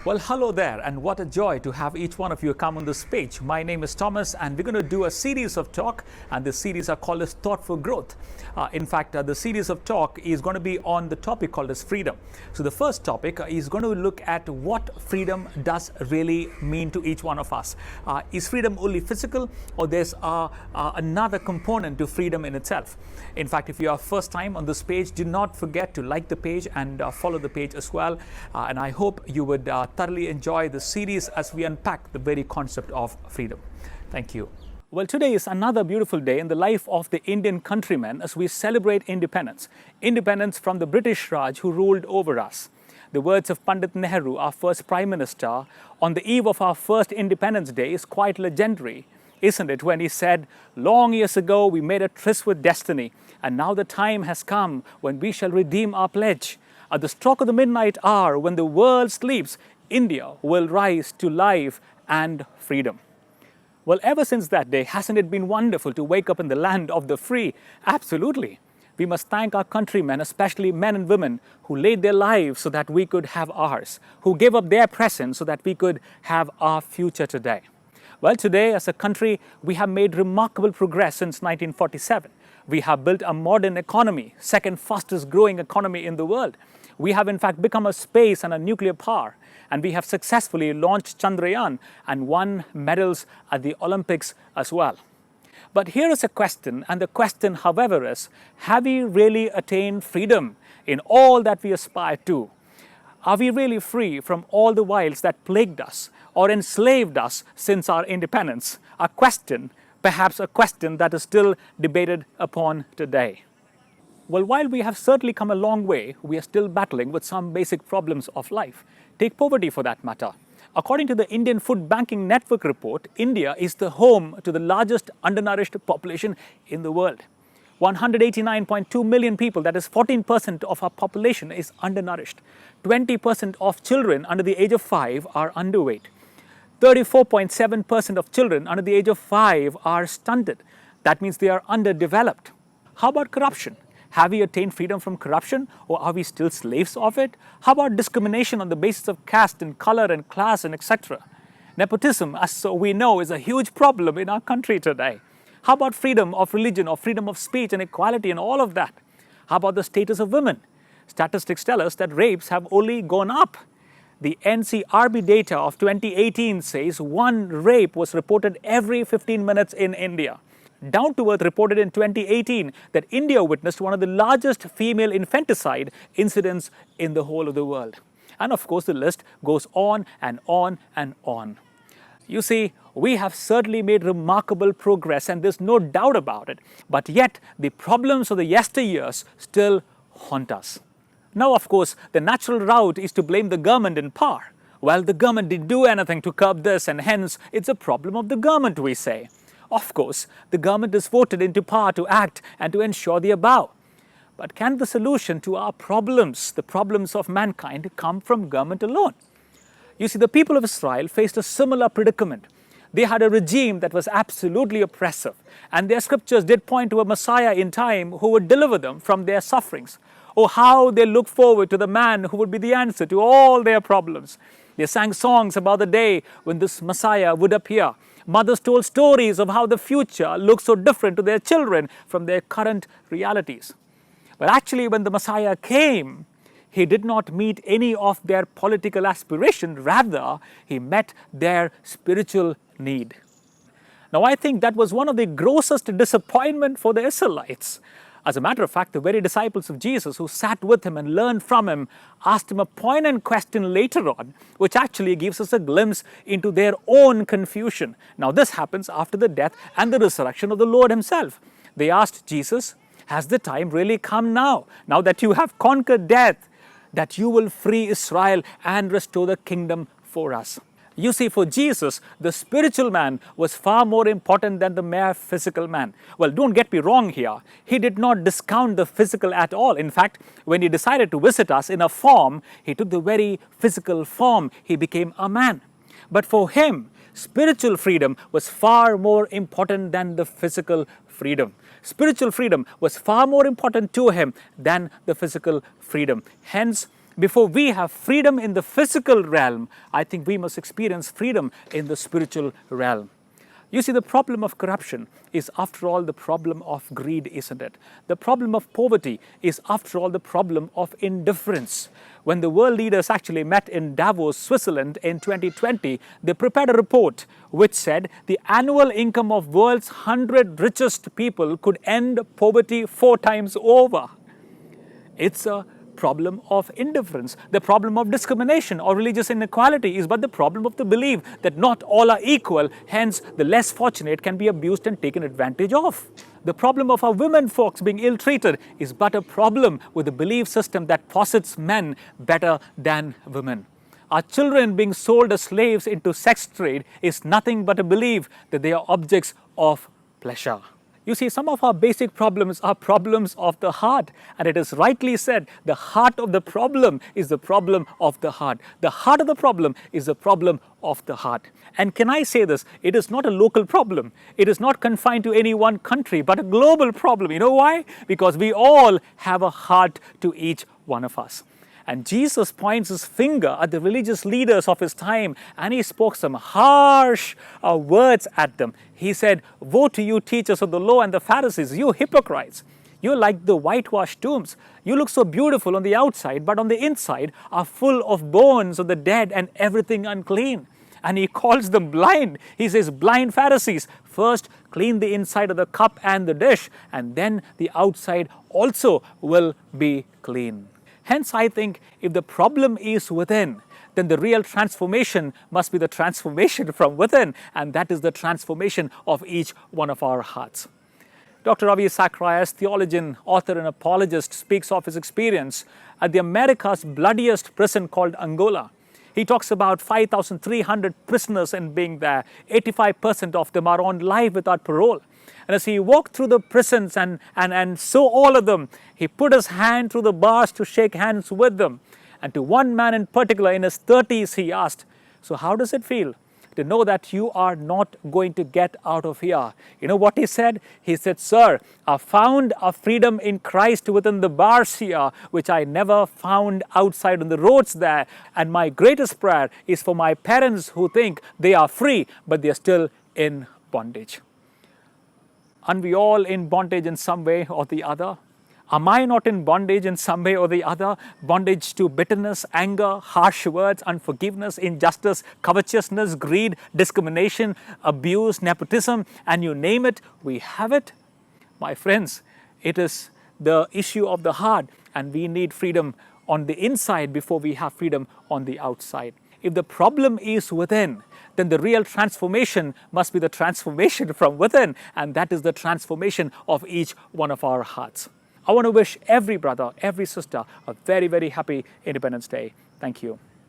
Well, hello there, and what a joy to have each one of you come on this page. My name is Thomas, and we're going to do a series of talk, and this series are called as Thought for Growth. In fact, the series of talk is going to be on the topic called as freedom. So the first topic is going to look at what freedom does really mean to each one of us. Is freedom only physical, or there's another component to freedom in itself? In fact, if you are first time on this page, do not forget to like the page and follow the page as well. And I hope you would thoroughly enjoy the series as we unpack the very concept of freedom. Thank you. Well, today is another beautiful day in the life of the Indian countrymen as we celebrate independence. Independence from the British Raj who ruled over us. The words of Pandit Nehru, our first Prime Minister, on the eve of our first Independence Day is quite legendary, isn't it? When he said, "Long years ago we made a tryst with destiny, and now the time has come when we shall redeem our pledge. At the stroke of the midnight hour, when the world sleeps, India will rise to life and freedom." Well, ever since that day, hasn't it been wonderful to wake up in the land of the free? Absolutely. We must thank our countrymen, especially men and women, who laid their lives so that we could have ours, who gave up their present so that we could have our future today. Well, today, as a country, we have made remarkable progress since 1947. We have built a modern economy, second fastest growing economy in the world. We have in fact become a space and a nuclear power, and we have successfully launched Chandrayaan and won medals at the Olympics as well. But here is a question, and the question, however, is, have we really attained freedom in all that we aspire to? Are we really free from all the wiles that plagued us or enslaved us since our independence? A question, perhaps a question that is still debated upon today. Well, while we have certainly come a long way, we are still battling with some basic problems of life. Take poverty for that matter. According to the Indian Food Banking Network report, India is the home to the largest undernourished population in the world. 189.2 million people, that is 14% of our population, is undernourished. 20% of children under the age of 5 are underweight. 34.7% of children under the age of 5 are stunted. That means they are underdeveloped. How about corruption? Have we attained freedom from corruption, or are we still slaves of it? How about discrimination on the basis of caste and color and class and etc.? Nepotism, as so we know, is a huge problem in our country today. How about freedom of religion or freedom of speech and equality and all of that? How about the status of women? Statistics tell us that rapes have only gone up. The NCRB data of 2018 says one rape was reported every 15 minutes in India. Down to Earth reported in 2018 that India witnessed one of the largest female infanticide incidents in the whole of the world. And of course, the list goes on and on and on. You see, we have certainly made remarkable progress, and there's no doubt about it. But yet, the problems of the yesteryears still haunt us. Now, of course, the natural route is to blame the government in power. Well, the government didn't do anything to curb this, and hence, it's a problem of the government, we say. Of course, the government is voted into power to act and to ensure the above. But can the solution to our problems, the problems of mankind, come from government alone? You see, the people of Israel faced a similar predicament. They had a regime that was absolutely oppressive, and their scriptures did point to a Messiah in time who would deliver them from their sufferings. Oh, how they looked forward to the man who would be the answer to all their problems. They sang songs about the day when this Messiah would appear. Mothers told stories of how the future looked so different to their children from their current realities. But actually, when the Messiah came, he did not meet any of their political aspirations. Rather, he met their spiritual need. Now, I think that was one of the grossest disappointment for the Israelites. As a matter of fact, the very disciples of Jesus who sat with him and learned from him asked him a poignant question later on, which actually gives us a glimpse into their own confusion. Now, this happens after the death and the resurrection of the Lord himself. They asked Jesus, "Has the time really come now that you have conquered death, that you will free Israel and restore the kingdom for us?" You see, for Jesus, the spiritual man was far more important than the mere physical man. Well, don't get me wrong here. He did not discount the physical at all. In fact, when he decided to visit us in a form, he took the very physical form. He became a man. But for him, spiritual freedom was far more important than the physical freedom. Spiritual freedom was far more important to him than the physical freedom. Hence, Before we have freedom in the physical realm, I think we must experience freedom in the spiritual realm. You see, the problem of corruption is, after all, the problem of greed, isn't it? The problem of poverty is, after all, the problem of indifference. When the world leaders actually met in Davos, Switzerland in 2020, they prepared a report which said the annual income of world's 100 richest people could end poverty 4 times over. It's a problem of indifference. The problem of discrimination or religious inequality is but the problem of the belief that not all are equal, hence the less fortunate can be abused and taken advantage of. The problem of our women folks being ill-treated is but a problem with the belief system that posits men better than women. Our children being sold as slaves into sex trade is nothing but a belief that they are objects of pleasure. You see, some of our basic problems are problems of the heart, and it is rightly said, the heart of the problem is the problem of the heart. The heart of the problem is the problem of the heart. And can I say this? It is not a local problem. It is not confined to any one country, but a global problem. You know why? Because we all have a heart to each one of us. And Jesus points his finger at the religious leaders of his time, and he spoke some harsh words at them. He said, "Woe to you, teachers of the law and the Pharisees, you hypocrites! You're like the whitewashed tombs. You look so beautiful on the outside, but on the inside are full of bones of the dead and everything unclean." And he calls them blind. He says, "Blind Pharisees, first clean the inside of the cup and the dish, and then the outside also will be clean." Hence, I think if the problem is within, then the real transformation must be the transformation from within, and that is the transformation of each one of our hearts. Dr. Ravi Zacharias, theologian, author, and apologist, speaks of his experience at the America's bloodiest prison called Angola. He talks about 5,300 prisoners and being there. 85% of them are on life without parole. And as he walked through the prisons and saw all of them, he put his hand through the bars to shake hands with them. And to one man in particular, in his 30s, he asked, "So how does it feel to know that you are not going to get out of here?" You know what he said? He said, "Sir, I found a freedom in Christ within the bars here, which I never found outside on the roads there. And my greatest prayer is for my parents who think they are free, but they are still in bondage." Aren't we all in bondage in some way or the other? Am I not in bondage in some way or the other? Bondage to bitterness, anger, harsh words, unforgiveness, injustice, covetousness, greed, discrimination, abuse, nepotism, and you name it, we have it. My friends, it is the issue of the heart, and we need freedom on the inside before we have freedom on the outside. If the problem is within, then the real transformation must be the transformation from within, and that is the transformation of each one of our hearts. I want to wish every brother, every sister a very, very happy Independence Day. Thank you.